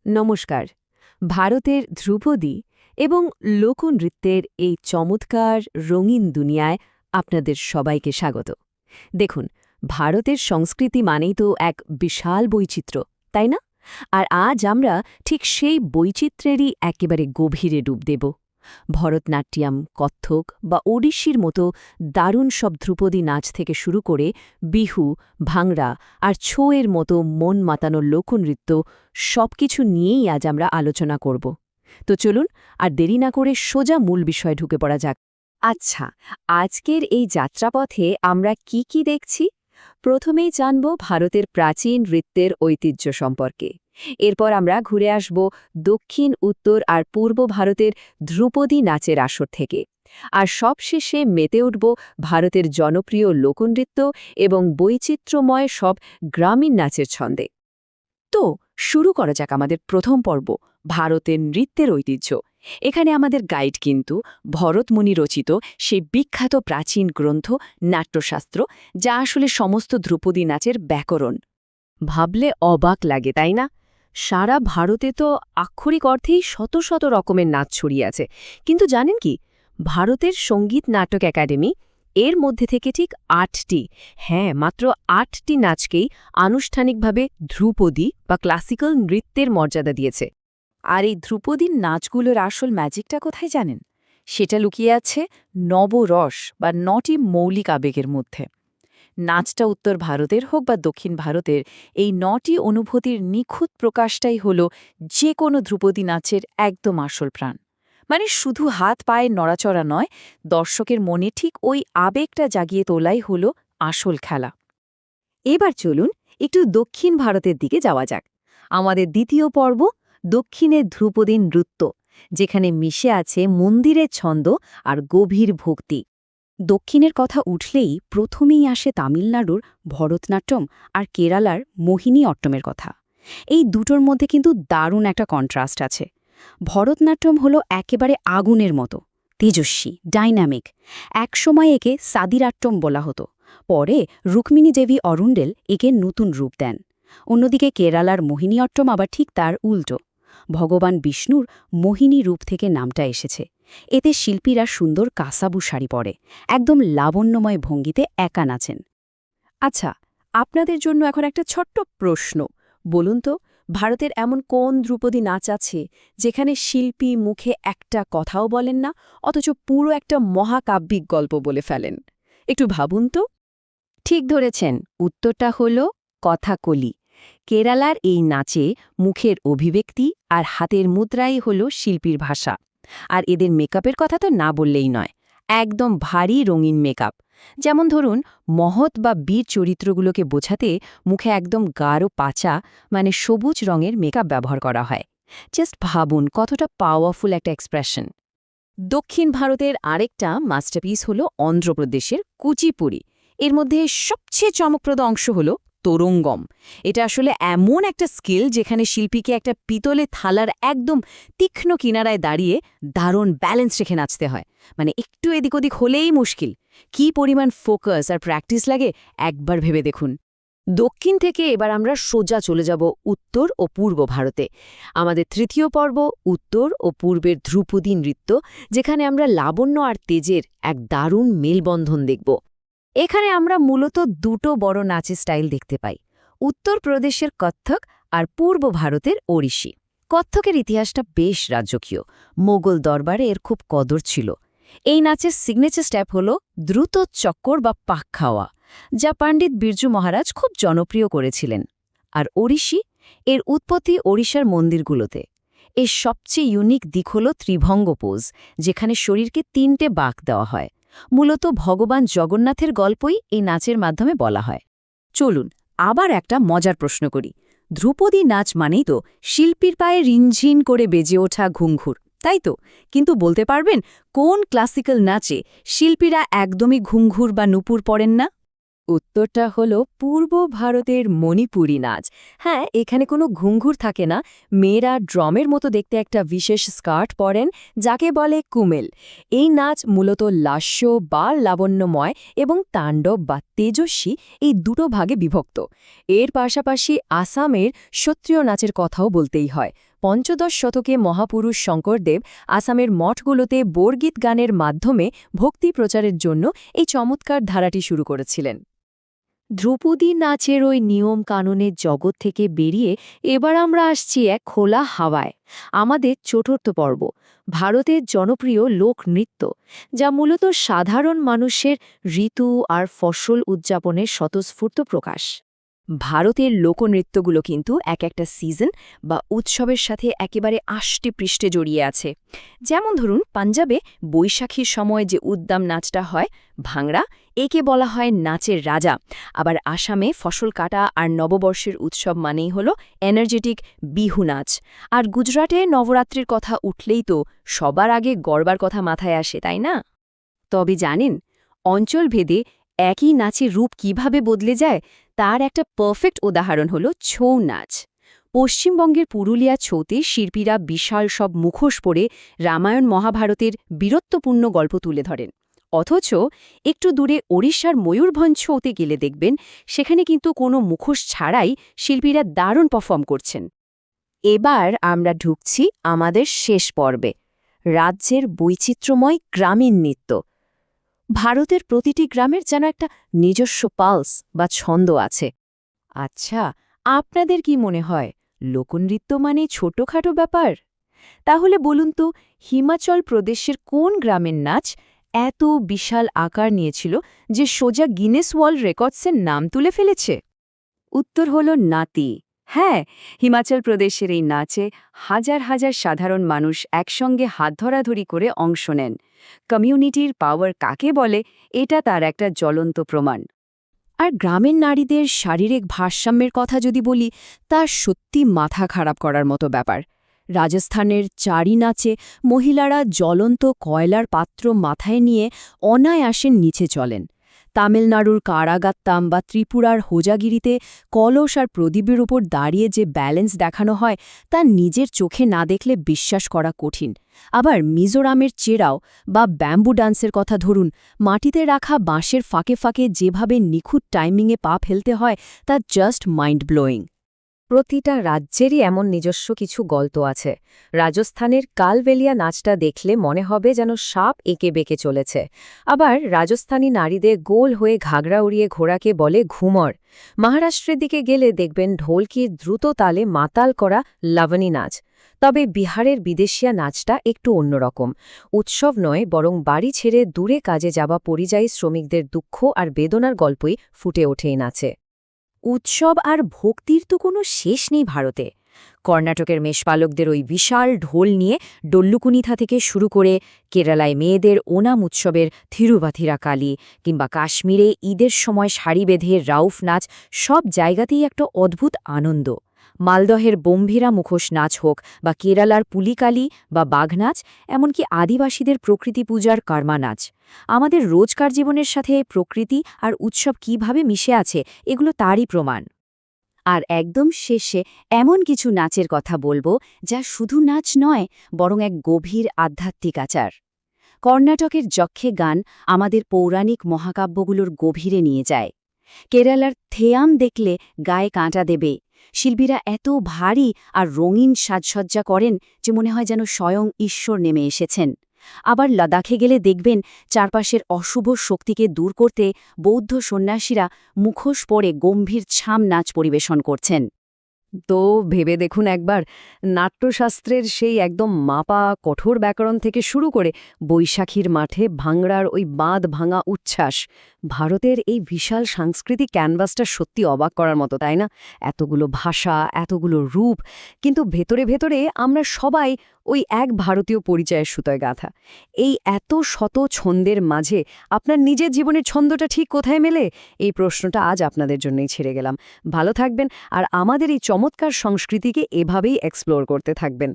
নমস্কার। ভারতের ধ্রুপদী এবং লোকনৃত্যের এই চমৎকার রঙিন দুনিয়ায় আপনাদের সবাইকে স্বাগত। দেখুন, ভারতের সংস্কৃতি মানেই তো এক বিশাল বৈচিত্র্য, তাই না? আর আজ আমরা ঠিক সেই বৈচিত্র্যেরই একেবারে গভীরে ডুব দেব। ভরতনাট্যম, কত্থক বা ওডিশির মতো দারুণ সব ধ্রুপদী নাচ থেকে শুরু করে বিহু, ভাংড়া আর ছোয়ের মতো মন মাতানো লোকনৃত্য সবকিছু নিয়েই আজ আমরা আলোচনা করব। তো চলুন আর দেরি না করে সোজা মূল বিষয়ে ঢুকে পড়া যাক। আচ্ছা, আজকের এই যাত্রাপথে আমরা কি কি দেখছি? প্রথমেই জানব ভারতের প্রাচীন নৃত্যের ঐতিহ্য সম্পর্কে। এরপর আমরা ঘুরে আসব দক্ষিণ, উত্তর আর পূর্ব ভারতের ধ্রুপদী নাচের আসর থেকে। আর সবশেষে মেতে উঠব ভারতের জনপ্রিয় লোকনৃত্য এবং বৈচিত্র্যময় সব গ্রামীণ নাচের ছন্দে। তো শুরু করা যাক আমাদের প্রথম পর্ব, ভারতের নৃত্যের ঐতিহ্য। এখানে আমাদের গাইড কিন্তু ভরতমুনি রচিত সেই বিখ্যাত প্রাচীন গ্রন্থ নাট্যশাস্ত্র, যা আসলে সমস্ত ধ্রুপদী নাচের ব্যাকরণ। ভাবলে অবাক লাগে, তাই না? সারা ভারতে তো আক্ষরিক অর্থেই শত শত রকমের নাচ ছড়িয়ে আছে, কিন্তু জানেন কি, ভারতের সঙ্গীত নাটক একাডেমি এর মধ্যে থেকে ঠিক ৮টি, হ্যাঁ মাত্র ৮টি নাচকেই আনুষ্ঠানিকভাবে ধ্রুপদী বা ক্লাসিক্যাল নৃত্যের মর্যাদা দিয়েছে। আর এই ধ্রুপদীর নাচগুলোর আসল ম্যাজিকটা কোথায় জানেন? সেটা লুকিয়ে আছে নবরস বা নটি মৌলিক আবেগের মধ্যে। নাচটা উত্তর ভারতের হোক বা দক্ষিণ ভারতের, এই নটি অনুভূতির নিখুঁত প্রকাশটাই হল যে কোনো ধ্রুপদী নাচের একদম আসল প্রাণ। মানে শুধু হাত পায়ের নড়াচড়া নয়, দর্শকের মনে ঠিক ওই আবেগটা জাগিয়ে তোলাই হল আসল খেলা। এবার চলুন একটু দক্ষিণ ভারতের দিকে যাওয়া যাক। আমাদের দ্বিতীয় পর্ব, দক্ষিণের ধ্রুপদী নৃত্য, যেখানে মিশে আছে মন্দিরের ছন্দ আর গভীর ভক্তি। দক্ষিণের কথা উঠলেই প্রথমেই আসে তামিলনাড়ুর ভরতনাট্যম আর কেরালার মোহিনী অট্টমের কথা। এই দুটোর মধ্যে কিন্তু দারুণ একটা কন্ট্রাস্ট আছে। ভরতনাট্যম হলো একেবারে আগুনের মতো তেজস্বী, ডাইনামিক। একসময় একে সাদিরাট্টম বলা হতো, পরে রুক্মিণী দেবী অরুণ্ডেল একে নতুন রূপ দেন। অন্যদিকে কেরালার মোহিনী অট্টম আবার ঠিক তার উল্টো। ভগবান বিষ্ণুর মোহিনী রূপ থেকে নামটা এসেছে। এতে শিল্পীরা সুন্দর কাসাবু শাড়ি পরে একদম লাবণ্যময় ভঙ্গিতে একা নাচেন। আচ্ছা, আপনাদের জন্য এখন একটা ছোট্ট প্রশ্ন। বলুন তো, ভারতের এমন কোন ধ্রুপদী নাচ আছে যেখানে শিল্পী মুখে একটা কথাও বলেন না, অথচ পুরো একটা মহাকাব্যিক গল্প বলে ফেলেন? একটু ভাবুন তো। ঠিক ধরেছেন, উত্তরটা হল কথাকলি। কেরালার এই নাচে মুখের অভিব্যক্তি আর হাতের মুদ্রাই হল শিল্পীর ভাষা। আর এদের মেকআপের কথা তো না বললেই নয়, একদম ভারী রঙিন মেকআপ। যেমন ধরুন, মহৎ বা বীর চরিত্রগুলোকে বোঝাতে মুখে একদম গাঢ় পাচা, মানে সবুজ রঙের মেকআপ ব্যবহার করা হয়। জাস্ট ভাবুন কতটা পাওয়ারফুল একটা এক্সপ্রেশন। দক্ষিণ ভারতের আরেকটা মাস্টারপিস হল অন্ধ্রপ্রদেশের কুচিপুড়ি। এর মধ্যে সবচেয়ে চমকপ্রদ অংশ হল তোরঙ্গম। এটা আসলে এমন একটা স্কিল যেখানে শিল্পীকে একটা পিতলে থালার একদম তীক্ষ্ণ কিনারায় দাঁড়িয়ে দারুণ ব্যালেন্স রেখে নাচতে হয়। মানে একটু এদিক ওদিক হলেই মুশকিল। কি পরিমাণ ফোকাস আর প্র্যাকটিস লাগে একবার ভেবে দেখুন। দক্ষিণ থেকে এবার আমরা সোজা চলে যাব উত্তর ও পূর্ব ভারতে। আমাদের তৃতীয় পর্ব, উত্তর ও পূর্বের ধ্রুপদী নৃত্য, যেখানে আমরা লাবণ্য আর তেজের এক দারুণ মেলবন্ধন দেখব। এখানে আমরা মূলত দুটো বড় নাচের স্টাইল দেখতে পাই, উত্তরপ্রদেশের কত্থক আর পূর্ব ভারতের ওড়িশি। কত্থকের ইতিহাসটা বেশ রাজকীয়, মোগল দরবারে এর খুব কদর ছিল। এই নাচের সিগনেচার স্টেপ হল দ্রুত চক্কর বা পাক খাওয়া, যা পণ্ডিত বিরজু মহারাজ খুব জনপ্রিয় করেছিলেন। আর ওড়িশি, এর উৎপত্তি ওড়িশার মন্দিরগুলোতে। এর সবচেয়ে ইউনিক দিক হল ত্রিভঙ্গ পোজ, যেখানে শরীরকে ৩টে বাঁক দেওয়া হয়। মূলত ভগবান জগন্নাথের গল্পই এই নাচের মাধ্যমে বলা হয়। চলুন আবার একটা মজার প্রশ্ন করি। ধ্রুপদী নাচ মানেই তো শিল্পীর পায়ে রিনঝিন করে বেজে ওঠা ঘুংঘুর, তাই তো? কিন্তু বলতে পারবেন কোন ক্লাসিক্যাল নাচে শিল্পীরা একদমই ঘুংঘুর বা নুপুর পরেন না? উত্তরটা হলো পূর্ব ভারতের মণিপুরী নাচ। হ্যাঁ, এখানে কোনো ঘুংঘুর থাকে না। মেয়েরা ড্রামের মতো দেখতে একটা বিশেষ স্কার্ট পরেন, যাকে বলে কুমেল। এই নাচ মূলত লাস্য বা লাবণ্যময় এবং তাণ্ডব বা তেজস্বী, এই দুটো ভাগে বিভক্ত। এর পাশাপাশি আসামের সত্রিয় নাচের কথাও বলতেই হয়। পঞ্চদশ শতকে মহাপুরুষ শঙ্করদেব আসামের মঠগুলোতে বোরগীত গানের মাধ্যমে ভক্তি প্রচারের জন্য এই চমৎকার ধারাটি শুরু করেছিলেন। ধ্রুপদী নাচের ওই নিয়ম কানুনের জগৎ থেকে বেরিয়ে এবার আমরা আসছি এক খোলা হাওয়ায়। আমাদের চতুর্থ পর্ব, ভারতের জনপ্রিয় লোকনৃত্য, যা মূলত সাধারণ মানুষের ঋতু আর ফসল উদযাপনের স্বতঃস্ফূর্ত প্রকাশ। ভারতের লোকনৃত্যগুলো কিন্তু এক একটা সিজন বা উৎসবের সাথে একেবারে আষ্টে পৃষ্ঠে জড়িয়ে আছে। যেমন ধরুন, পাঞ্জাবে বৈশাখীর সময় যে উদ্দাম নাচটা হয়, ভাংড়া, একে বলা হয় নাচের রাজা। আবার আসামে ফসল কাটা আর নববর্ষের উৎসব মানেই হল এনার্জেটিক বিহু নাচ। আর গুজরাটে নবরাত্রির কথা উঠলেই তো সবার আগে গরবার কথা মাথায় আসে, তাই না? তবে জানেন, অঞ্চলভেদে একই নাচের রূপ কিভাবে বদলে যায় তার একটা পারফেক্ট উদাহরণ হল ছৌ নাচ। পশ্চিমবঙ্গের পুরুলিয়া ছৌতে শিল্পীরা বিশাল সব মুখোশ পরে রামায়ণ মহাভারতের বীরত্বপূর্ণ গল্প তুলে ধরেন। অথচ একটু দূরে ওড়িশার ময়ূরভঞ্জ ছৌতে গেলে দেখবেন সেখানে কিন্তু কোনো মুখোশ ছাড়াই শিল্পীরা দারুণ পারফর্ম করছেন। এবার আমরা ঢুকছি আমাদের শেষ পর্বে, রাজ্যের বৈচিত্র্যময় গ্রামীণ নৃত্য। ভারতের প্রতিটি গ্রামের যেন একটা নিজস্ব পালস বা ছন্দ আছে। আচ্ছা, আপনাদের কি মনে হয় লোকনৃত্য মানে ছোটখাটো ব্যাপার? তাহলে বলুন তো, হিমাচল প্রদেশের কোন গ্রামের নাচ এত বিশাল আকার নিয়েছিল যে সোজা গিনেস ওয়ার্ল্ড রেকর্ডসের নাম তুলে ফেলেছে? উত্তর হল নাতি। হ্যাঁ, হিমাচল প্রদেশের এই নাচে হাজার হাজার সাধারণ মানুষ একসঙ্গে হাত ধরাধরি করে অংশ নেন। কমিউনিটির পাওয়ার কাকে বলে, এটা তার একটা জ্বলন্ত প্রমাণ। আর গ্রামের নারীদের শারীরিক ভারসাম্যের কথা যদি বলি, তা সত্যি মাথা খারাপ করার মতো ব্যাপার। রাজস্থানের চারি নাচে মহিলারা জ্বলন্ত কয়লার পাত্র মাথায় নিয়ে অনায়াসে নিচে চলেন। তামিলনাড়ুর কারাগাত্তাম বা ত্রিপুরার হোজাগিরিতে কলস আর প্রদীপের উপর দাঁড়িয়ে যে ব্যালেন্স দেখানো হয় তা নিজের চোখে না দেখলে বিশ্বাস করা কঠিন। আবার মিজোরামের চেরাও বা ব্যাম্বু ডান্সের কথা ধরুন, মাটিতে রাখা বাঁশের ফাঁকে ফাঁকে যেভাবে নিখুঁত টাইমিংয়ে পা ফেলতে হয় তা জাস্ট মাইন্ড ব্লোয়িং। প্রতিটা রাজ্যেরই এমন নিজস্ব কিছু গল্প আছে। রাজস্থানের কালবেলিয়া নাচটা দেখলে মনে হবে যেন সাপ এঁকে বেঁকে চলেছে। আবার রাজস্থানী নারীদের গোল হয়ে ঘাগরা উড়িয়ে ঘোড়াকে বলে ঘুমর। মহারাষ্ট্রের দিকে গেলে দেখবেন ঢোলকির দ্রুত তালে মাতাল করা লাবণী নাচ। তবে বিহারের বিদেশিয়া নাচটা একটু অন্যরকম। উৎসব নয়, বরং বাড়ি ছেড়ে দূরে কাজে যাওয়া পরিযায়ী শ্রমিকদের দুঃখ আর বেদনার গল্পই ফুটে ওঠে এই নাচে। উৎসব আর ভক্তির তো কোনো শেষ নেই ভারতে। কর্ণাটকের মেষপালকদের ওই বিশাল ঢোল নিয়ে ডল্লুকুনিথা থেকে শুরু করে কেরালায় মেয়েদের ওনাম উৎসবের থিরুভাথিরাকালি, কিংবা কাশ্মীরে ঈদের সময় শাড়ি বেঁধে রাউফ নাচ, সব জায়গাতেই একটা অদ্ভুত আনন্দ। মালদহের বম্ভীরা মুখোশ নাচ হোক বা কেরালার পুলিকালি বা বাঘ নাচ, এমনকি আদিবাসীদের প্রকৃতি পূজার কর্মা নাচ, আমাদের রোজকার জীবনের সাথে প্রকৃতি আর উৎসব কিভাবে মিশে আছে এগুলো তারই প্রমাণ। আর একদম শেষে এমন কিছু নাচের কথা বলবো যা শুধু নাচ নয়, বরং এক গভীর আধ্যাত্মিক আচার। কর্ণাটকের যক্ষে গান আমাদের পৌরাণিক মহাকাব্যগুলোর গভীরে নিয়ে যায়। কেরালার থেয়াম দেখলে গায়ে কাঁটা দেবে। শিল্পীরা এত ভারী আর রঙিন সাজসজ্জা করেন যে মনে হয় যেন স্বয়ং ঈশ্বর নেমে এসেছেন। আবার লাদাখে গেলে দেখবেন চারপাশের অশুভ শক্তিকে দূর করতে বৌদ্ধ সন্ন্যাসীরা মুখোশ পরে গম্ভীর ছাম নাচ পরিবেশন করছেন। তো ভেবে দেখুন একবার, নাট্যশাস্ত্রের সেই একদম মাপা কঠোর ব্যাকরণ থেকে শুরু করে বৈশাখীর মাঠে ভাংড়ার ওই বাঁধ ভাঙা উচ্ছ্বাস, ভারতের এই বিশাল সাংস্কৃতিক ক্যানভাসটা সত্যি অবাক করার মতো, তাই না? এতগুলো ভাষা, এতগুলো রূপ, কিন্তু ভেতরে ভেতরে আমরা সবাই ওই এক ভারতীয় পরিচয়ের সুতোয় গাঁথা। এই এত শত ছন্দের মাঝে আপনার নিজের জীবনের ছন্দটা ঠিক কোথায় মেলে? এই প্রশ্নটা আজ আপনাদের জন্যই ছেড়ে গেলাম। ভালো থাকবেন আর আমাদের এই চমৎকার সংস্কৃতিকে এভাবেই এক্সপ্লোর করতে থাকবেন।